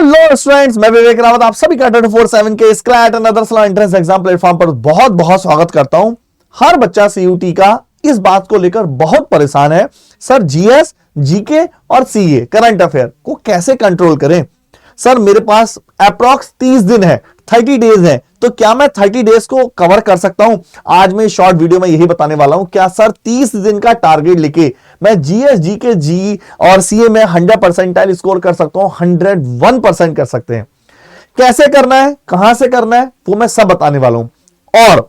Hello students, मैं विवेक रावत आप सभी का 24/7 के स्क्रैट and other entrance exam platform पर बहुत बहुत स्वागत करता हूं। हर बच्चा सीयूटी का इस बात को लेकर बहुत परेशान है, सर जीएस, जीके और सीए करंट अफेयर को कैसे कंट्रोल करें। सर मेरे पास अप्रॉक्स 30 दिन है, 30 डेज है, तो क्या मैं 30 डेज को कवर कर सकता हूं? आज मैं शॉर्ट वीडियो में यही बताने वाला हूं। क्या सर 30 दिन का टारगेट लेके मैं जीएस, जीके, जी और सीए में 100% स्कोर कर सकता हूं? 101% कर सकते हैं। कैसे करना है, कहां से करना है, वो मैं सब बताने वाला हूं। और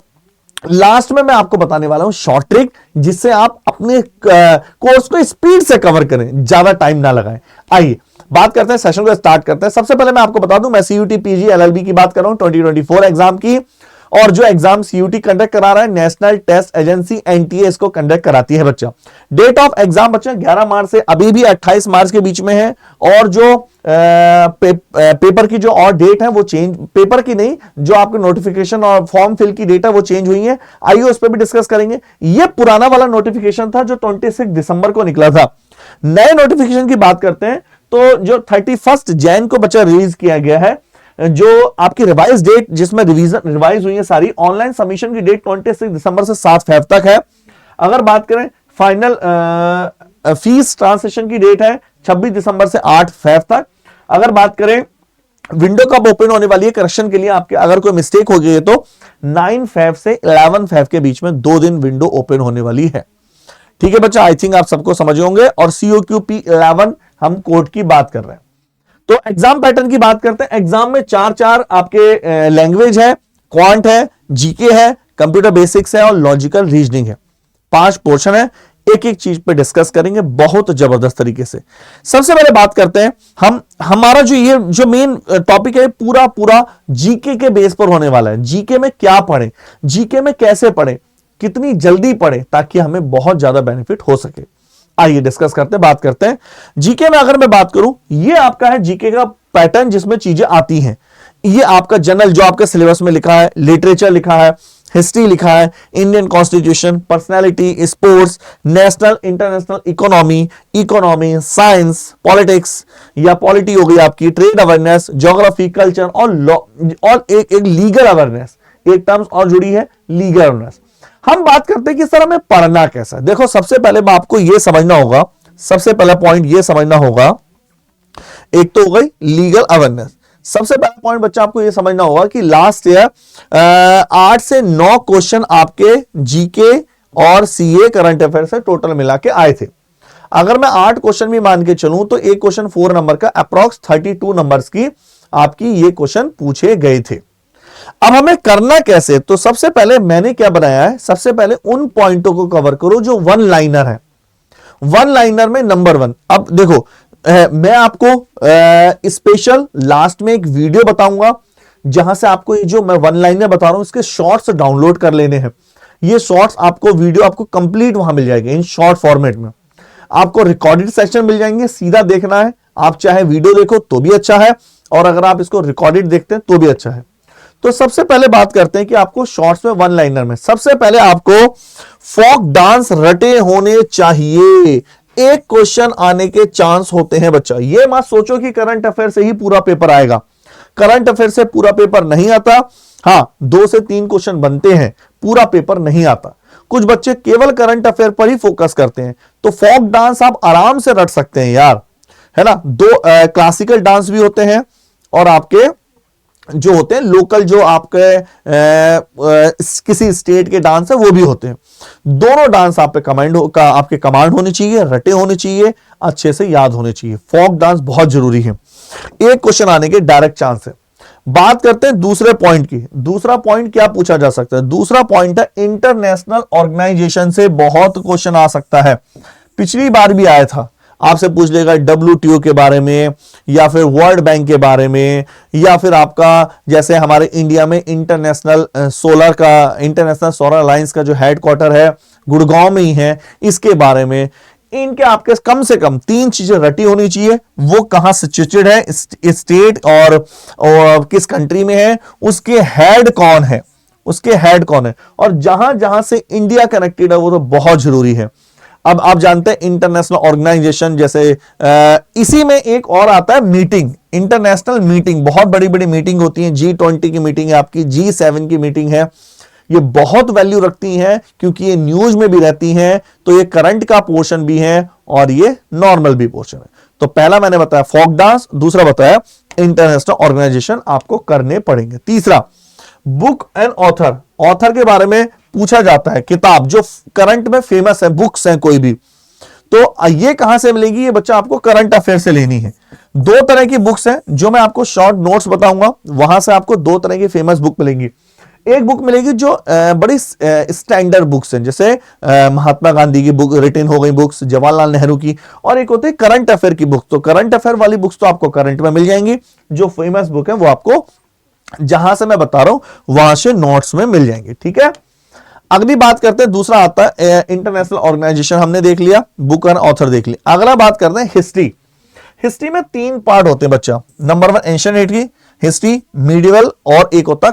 लास्ट में मैं आपको बताने वाला हूं शॉर्ट ट्रिक, जिससे आप अपने कोर्स को स्पीड से कवर करें, ज्यादा टाइम ना लगाएं। आइए बात करते हैं, सेशन को स्टार्ट करते हैं। सबसे पहले मैं आपको बता दूं, मैं सीयूटी, पीजी, एलएलबी की बात कर रहा हूं 2024 एग्जाम की। और जो एग्जाम सीयूटी कंडक्ट करा रहा है, नेशनल टेस्ट एजेंसी एनटीए इसको कंडक्ट कराती है बच्चा। डेट ऑफ एग्जाम बच्चा 11 मार्च से अभी भी 28 मार्च के बीच में है। और जो पेपर की जो और डेट है वो चेंज, पेपर की नहीं, जो आपके नोटिफिकेशन और फॉर्म फिल की डेट है वो चेंज हुई है। आइए उस पर भी डिस्कस करेंगे। ये पुराना वाला नोटिफिकेशन था जो 26 दिसंबर को निकला था। नए नोटिफिकेशन की बात करते हैं तो जो 31 जैन को बच्चा रिलीज किया गया है, जो आपकी रिवाइज डेट, जिसमें रिवाइज हुई है सारी। ऑनलाइन सबमिशन की डेट 26 दिसंबर से 7 फेब तक है। अगर बात करें फाइनल फीस ट्रांसलेशन की डेट है 26 दिसंबर से 8 फेब तक। अगर बात करें विंडो कब ओपन होने वाली है करेक्शन के लिए, आपके अगर कोई मिस्टेक हो गई है तो 9 फेब से 11 फेब के बीच में 2 दिन विंडो ओपन होने वाली है। ठीक है बच्चा, आई थिंक आप सबको समझ होंगे। और COQP11 हम कोड की बात कर रहे हैं। तो एग्जाम पैटर्न की बात करते हैं। एग्जाम में 4 आपके लैंग्वेज है, क्वांट है, जीके है, कंप्यूटर बेसिक्स है और लॉजिकल रीजनिंग है। 5 पोर्शन है, एक एक चीज पे डिस्कस करेंगे बहुत जबरदस्त तरीके से। सबसे पहले बात करते हैं हमारा जो मेन टॉपिक है पूरा जीके के बेस पर होने वाला है। जीके में क्या पढ़ें, जीके में कैसे पढ़ें, कितनी जल्दी पढ़ें ताकि हमें बहुत ज्यादा बेनिफिट हो सके। आइए डिस्कस करते हैं, बात करते हैं। जीके में अगर मैं बात करूं, ये आपका है जीके का पैटर्न जिसमें चीजें आती हैं। ये आपका जनरल जो आपके सिलेबस में लिखा है, लिटरेचर लिखा है, हिस्ट्री लिखा है, Indian constitution, personality, sports, national international economy, science, politics या पॉलिटी हो गई आपकी, ट्रेड अवेयरनेस, ज्योग्राफी, कल्चर और लॉ, और एक लीगल अवेयरनेस, एक टर्म्स और जुड़ी है लीगल अवेयरनेस। हम बात करते हैं कि सर हमें पढ़ना कैसा है। देखो सबसे पहले आपको यह समझना होगा, सबसे पहला पॉइंट यह समझना होगा, एक तो हो गई लीगल अवेयरनेस। सबसे पहला पॉइंट बच्चा आपको यह समझना होगा कि लास्ट ईयर 8 से 9 क्वेश्चन आपके जीके और सीए करंट अफेयर से टोटल मिला के आए थे। अगर मैं 8 क्वेश्चन भी मान के चलूं तो एक क्वेश्चन 4 नंबर का अप्रॉक्स 32 नंबर्स की आपकी ये क्वेश्चन पूछे गए थे। अब हमें करना कैसे, तो सबसे पहले मैंने क्या बनाया है, सबसे पहले उन पॉइंटों को कवर करो जो वन लाइनर है। वन लाइनर में नंबर 1, अब देखो मैं आपको स्पेशल लास्ट में एक वीडियो बताऊंगा जहां से आपको ये जो मैं वन लाइनर बता रहा हूं इसके शॉर्ट्स डाउनलोड कर लेने हैं। ये शॉर्ट्स आपको वीडियो आपको कंप्लीट वहां मिल जाएगी इन शॉर्ट फॉर्मेट में। आपको रिकॉर्डेड सेशन मिल जाएंगे, सीधा देखना है। आप चाहे वीडियो देखो तो भी अच्छा है, और अगर आप इसको रिकॉर्डेड देखते हैं तो भी अच्छा है। तो सबसे पहले बात करते हैं कि आपको शॉर्ट्स में वन लाइनर में सबसे पहले आपको फोक डांस रटे होने चाहिए। एक क्वेश्चन आने के चांस होते हैं बच्चा। ये मत सोचो कि करंट अफेयर से ही पूरा पेपर आएगा। करंट अफेयर से पूरा पेपर नहीं आता। हां, 2 से 3 क्वेश्चन बनते हैं, पूरा पेपर नहीं आता। कुछ बच्चे केवल करंट अफेयर पर ही फोकस करते हैं, तो फोक डांस आप आराम से रट सकते हैं यार, है ना। 2 क्लासिकल डांस भी होते हैं और आपके जो होते हैं लोकल, जो आपके किसी स्टेट के डांस है वो भी होते हैं। दोनों डांस आप पे आपके कमांड होनी चाहिए, रटे होने चाहिए, अच्छे से याद होने चाहिए। फोक डांस बहुत जरूरी है, एक क्वेश्चन आने के डायरेक्ट चांस है। बात करते हैं दूसरे पॉइंट की। दूसरा पॉइंट क्या पूछा जा सकता है, दूसरा पॉइंट है इंटरनेशनल ऑर्गेनाइजेशन से बहुत क्वेश्चन आ सकता है। पिछली बार भी आया था, आपसे पूछ लेगा WTO के बारे में, या फिर वर्ल्ड बैंक के बारे में, या फिर आपका जैसे हमारे इंडिया में इंटरनेशनल सोलर अलायंस का जो हेडक्वार्टर है गुड़गांव में ही है, इसके बारे में। इनके आपके कम से कम 3 चीजें रटी होनी चाहिए। वो कहां सिचुएटेड है, स्टेट और किस कंट्री में है, उसके हेड कौन है, और जहां जहां से इंडिया कनेक्टेड है वो तो बहुत जरूरी है। अब आप जानते हैं इंटरनेशनल ऑर्गेनाइजेशन, जैसे इसी में एक और आता है मीटिंग, इंटरनेशनल मीटिंग, बहुत बड़ी बड़ी मीटिंग होती है, G20 की मीटिंग है, आपकी G7 की मीटिंग है, ये बहुत वैल्यू रखती हैं क्योंकि ये न्यूज में भी रहती हैं, तो ये करंट का पोर्शन भी है और ये नॉर्मल भी पोर्शन है। तो पहला मैंने बताया फोक डांस, दूसरा बताया इंटरनेशनल ऑर्गेनाइजेशन आपको करने पड़ेंगे। तीसरा बुक एंड ऑथर, ऑथर के बारे में पूछा जाता है, किताब जो करंट में फेमस है, बुक्स हैं कोई भी, तो ये कहां से मिलेगी, ये बच्चा आपको करंट अफेयर से लेनी है। दो तरह की बुक्स हैं जो मैं आपको शॉर्ट नोट्स बताऊंगा, वहां से आपको दो तरह की फेमस बुक मिलेंगी। एक बुक मिलेगी जो बड़ी स्टैंडर्ड बुक्स हैं, जैसे महात्मा गांधी की बुक रिटन हो गई बुक्स, जवाहरलाल नेहरू की, और एक होती है करंट अफेयर की बुक। तो करंट अफेयर वाली बुक्स तो आपको करंट में मिल जाएंगी, जो फेमस बुक है वो आपको जहां से मैं बता रहा हूं वहां से नोट्स में मिल जाएंगे। ठीक है, अगली बात करते हैं, दूसरा आता है इंटरनेशनल ऑर्गेनाइजेशन, हमने देख लिया, बुक एंड ऑथर देख लिया। अगला बात करते हैं हिस्ट्री। हिस्ट्री में तीन पार्ट होते हैं बच्चा, नंबर 1 एंशिएंट हिस्ट्री, मीडिवल, और एक होता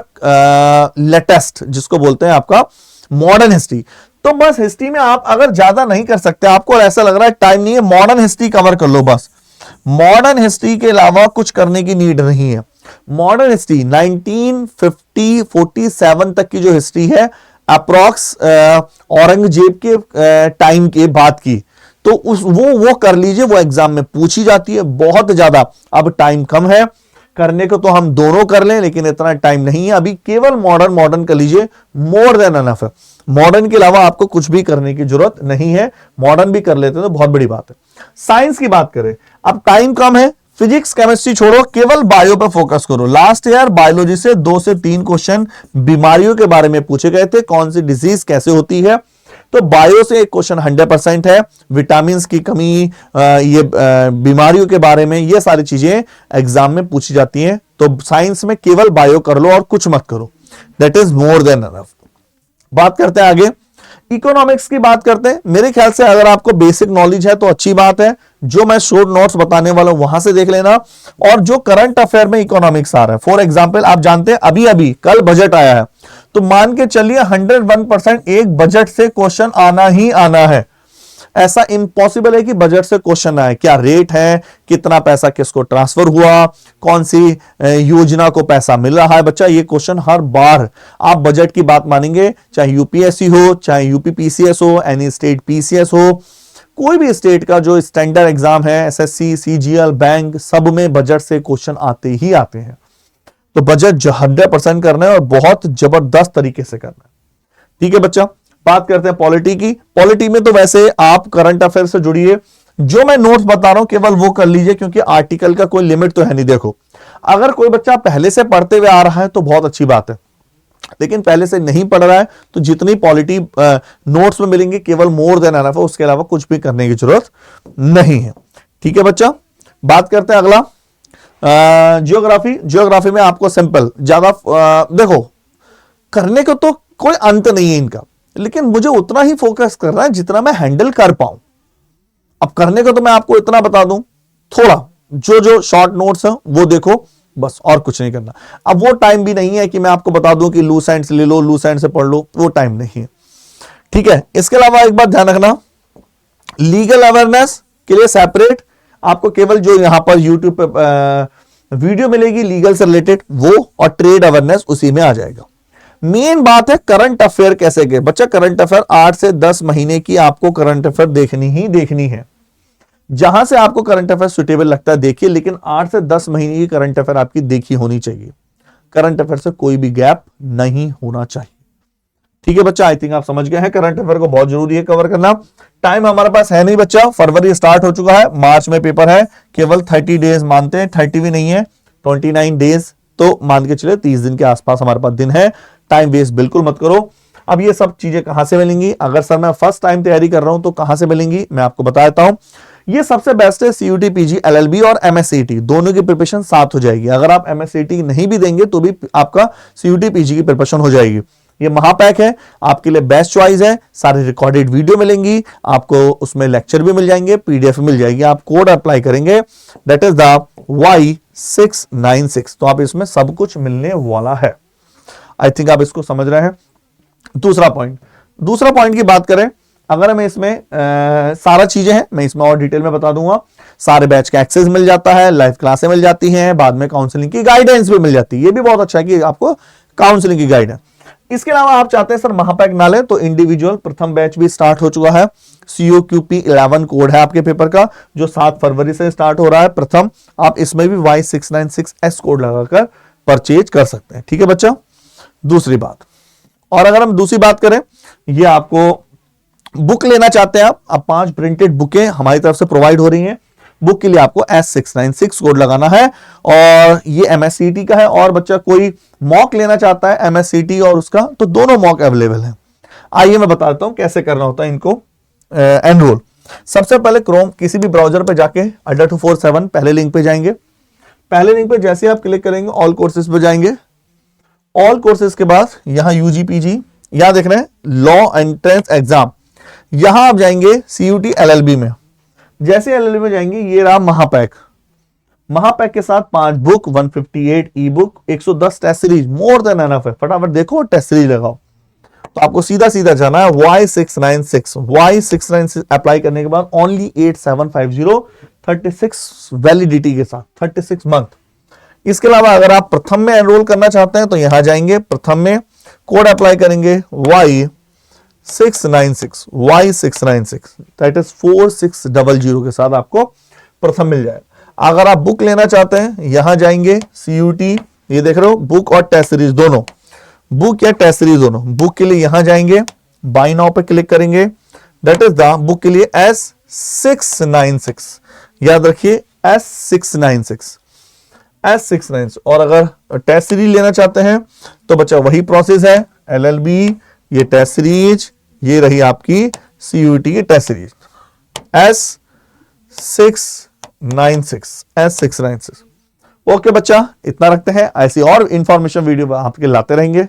लेटेस्ट जिसको बोलते हैं आपका मॉडर्न हिस्ट्री। तो बस हिस्ट्री में आप अगर ज्यादा नहीं कर सकते, आपको ऐसा लग रहा है टाइम नहीं है, मॉडर्न हिस्ट्री कवर कर लो बस। मॉडर्न हिस्ट्री के अलावा कुछ करने की नीड नहीं है। मॉडर्न हिस्ट्री 1947 तक की जो हिस्ट्री है, अप्रॉक्स औरंगजेब के टाइम के बाद की, तो वो कर लीजिए, वो एग्जाम में पूछी जाती है बहुत ज्यादा। अब टाइम कम है, करने को तो हम दोनों कर लें, लेकिन इतना टाइम नहीं है अभी, केवल मॉडर्न कर लीजिए, मोर देन एनफ है। मॉडर्न के अलावा आपको कुछ भी करने की जरूरत नहीं है, मॉडर्न भी कर लेते तो बहुत बड़ी बात है। साइंस की बात करें, अब टाइम कम है, फिजिक्स केमिस्ट्री छोड़ो, केवल बायो पे फोकस करो। लास्ट ईयर बायोलॉजी से 2 से 3 क्वेश्चन बीमारियों के बारे में पूछे गए थे, कौन सी डिजीज कैसे होती है, तो बायो से एक क्वेश्चन 100% है, विटामिन की कमी, ये बीमारियों के बारे में, ये सारी चीजें एग्जाम में पूछी जाती हैं। तो साइंस में केवल बायो कर लो और कुछ मत करो, that is more than enough. बात करते हैं आगे, इकोनॉमिक्स की बात करते हैं। मेरे ख्याल से अगर आपको बेसिक नॉलेज है तो अच्छी बात है, जो मैं शॉर्ट नोट्स बताने वाला हूं वहां से देख लेना, और जो करंट अफेयर में इकोनॉमिक्स आ रहा है, फॉर एग्जांपल आप जानते हैं अभी अभी कल बजट आया है, तो मान के चलिए 101% एक बजट से क्वेश्चन आना ही आना है। ऐसा इम्पॉसिबल है कि बजट से क्वेश्चन आए, क्या रेट है, कितना पैसा किसको ट्रांसफर हुआ, कौन सी योजना को पैसा मिल रहा है, बच्चा ये क्वेश्चन हर बार आप बजट की बात मानेंगे, चाहे यूपीएससी हो, चाहे यूपीपीसीएस हो, एनी स्टेट पीसीएस हो, कोई भी स्टेट का जो स्टैंडर्ड एग्जाम है, एसएससी, सीजीएल, बैंक, सब में बजट से क्वेश्चन आते ही आते हैं। तो बजट जो 100% करना है और बहुत जबरदस्त तरीके से करना है। ठीक है बच्चा, बात करते हैं पॉलिटी की। पॉलिटी में तो वैसे आप करंट अफेयर से जुड़िए, जो मैं नोट्स बता रहा हूं केवल वो कर लीजिए, क्योंकि आर्टिकल का कोई लिमिट तो है नहीं। देखो, अगर कोई बच्चा पहले से पढ़ते हुए आ रहा है तो बहुत अच्छी बात है, लेकिन पहले से नहीं पढ़ रहा है तो जितनी पॉलिटी नोट्स में मिलेंगे केवल मोर देन एनफ है, उसके अलावा कुछ भी करने की जरूरत नहीं है। ठीक है बच्चा, बात करते हैं अगला जियोग्राफी। जियोग्राफी में आपको सिंपल ज्यादा देखो, करने को तो कोई अंत नहीं है इनका, लेकिन मुझे उतना ही फोकस करना है जितना मैं हैंडल कर पाऊं। अब करने को तो मैं आपको इतना बता दूं, थोड़ा जो शॉर्ट नोट्स हैं वो देखो बस, और कुछ नहीं करना। अब वो टाइम भी नहीं है कि मैं आपको बता दूं कि लूज एंड से ले लो, लूज एंड से पढ़ लो, वो टाइम नहीं है। ठीक है, इसके अलावा एक बात ध्यान रखना, लीगल अवेयरनेस के लिए सेपरेट आपको केवल जो यहां पर यूट्यूब पे वीडियो मिलेगी लीगल से रिलेटेड वो, और ट्रेड अवेयरनेस उसी में आ जाएगा। मेन बात है करंट अफेयर कैसे गए बच्चा, करंट अफेयर 8 से 10 महीने की आपको करंट अफेयर देखनी ही देखनी है। जहां से आपको करंट अफेयर सुटेबल लगता है देखिए, लेकिन 8 से 10 महीने की करंट अफेयर आपकी देखी होनी चाहिए। करंट अफेयर से कोई भी गैप नहीं होना चाहिए। ठीक है बच्चा, आई थिंक आप समझ गए हैं, करंट अफेयर को बहुत जरूरी है कवर करना। टाइम हमारे पास है नहीं बच्चा, फरवरी स्टार्ट हो चुका है, मार्च में पेपर है, केवल 30 डेज मानते हैं, 30 भी नहीं है, 29 डेज, तो मान के चले 30 दिन के आसपास हमारे पास दिन है। टाइम वेस्ट बिल्कुल मत करो। अब ये सब चीजें कहां से मिलेंगी, अगर सर मैं फर्स्ट टाइम तैयारी कर रहा हूं तो कहां से मिलेंगी, मैं आपको बता देता हूं। ये सबसे बेस्ट है सीयूटी पीजी एलएलबी और एमएससीटी, दोनों की प्रिपरेशन साथ हो जाएगी। अगर आप एमएससीटी नहीं भी देंगे तो भी आपका सीयूटी पीजी की प्रिपरेशन हो जाएगी। ये महापैक है, आपके लिए बेस्ट चॉइस है। सारी रिकॉर्डेड वीडियो मिलेंगी आपको, उसमें लेक्चर भी मिल जाएंगे, पीडीएफ मिल जाएगी। आप कोड अप्लाई करेंगे, दैट इज द Y696, तो आप इसमें सब कुछ मिलने वाला है। आई थिंक आप इसको समझ रहे हैं। दूसरा पॉइंट की बात करें अगर हमें इसमें सारा चीजें हैं, मैं इसमें और डिटेल में बता दूंगा। सारे बैच का एक्सेस मिल जाता है, लाइव क्लासें मिल जाती हैं, बाद में काउंसलिंग की गाइडेंस भी मिल जाती है। ये भी बहुत अच्छा है कि आपको काउंसलिंग की गाइडेंस। इसके अलावा आप चाहते हैं सर महापैक ना लें, तो इंडिविजुअल प्रथम बैच भी स्टार्ट हो चुका है। COQP 11 कोड है आपके पेपर का, जो 7 फरवरी से स्टार्ट हो रहा है प्रथम। आप इसमें भी Y696S कोड लगाकर परचेज कर सकते हैं। ठीक है बच्चा, दूसरी बात। और अगर हम दूसरी बात करें, ये आपको बुक लेना चाहते हैं आप 5 प्रिंटेड बुकें हमारी तरफ से प्रोवाइड हो रही हैं। बुक के लिए आपको S696 कोड लगाना है, और ये MSCT का है। और बच्चा कोई मॉक लेना चाहता है MSCT और उसका, तो दोनों मॉक अवेलेबल है। आइए मैं बताता हूं कैसे करना होता है इनको एनरोल। सबसे पहले क्रोम किसी भी ब्राउजर पे जाके Adda247 पहले लिंक पे जाएंगे। पहले लिंक पे जैसे आप क्लिक करेंगे ऑल कोर्सेज पे जाएंगे। ऑल कोर्सेज के बाद यहां UGPG, यहां देख रहे हैं लॉ एंट्रेंस एग्जाम, यहां आप जाएंगे CUT LLB में। जैसे LLB में जाएंगे, ये रहा महापैक। महापैक के साथ 5 book, 158 ebook, 110 test series, more than enough है। फटाफट देखो टेस्ट सीरीज लगाओ। तो आपको सीधा सीधा जाना है Y696 अप्लाई करने के बाद ओनली 8750, 36 वैलिडिटी के साथ, 36 मंथ। इसके अलावा अगर आप प्रथम में एनरोल करना चाहते हैं तो यहां जाएंगे, प्रथम में कोड अप्लाई करेंगे Y696 दैट इज 4600 के साथ आपको प्रथम मिल जाएगा। अगर आप बुक लेना चाहते हैं, यहां जाएंगे CUT, ये देख रहे हो बुक और टेस्ट सीरीज दोनों, बुक या टेस्ट सीरीज दोनों। बुक के लिए यहां जाएंगे, बाय नाउ पे क्लिक करेंगे, दैट इज द बुक के लिए S696, याद रखिए S696। और अगर टेस्ट सीरीज लेना चाहते हैं तो बच्चा वही प्रोसेस है, LLB, ये टेस्ट सीरीज, ये रही आपकी CUT की टेस्ट सीरीज S696। ओके बच्चा, इतना रखते हैं। ऐसी और इंफॉर्मेशन वीडियो आपके लाते रहेंगे।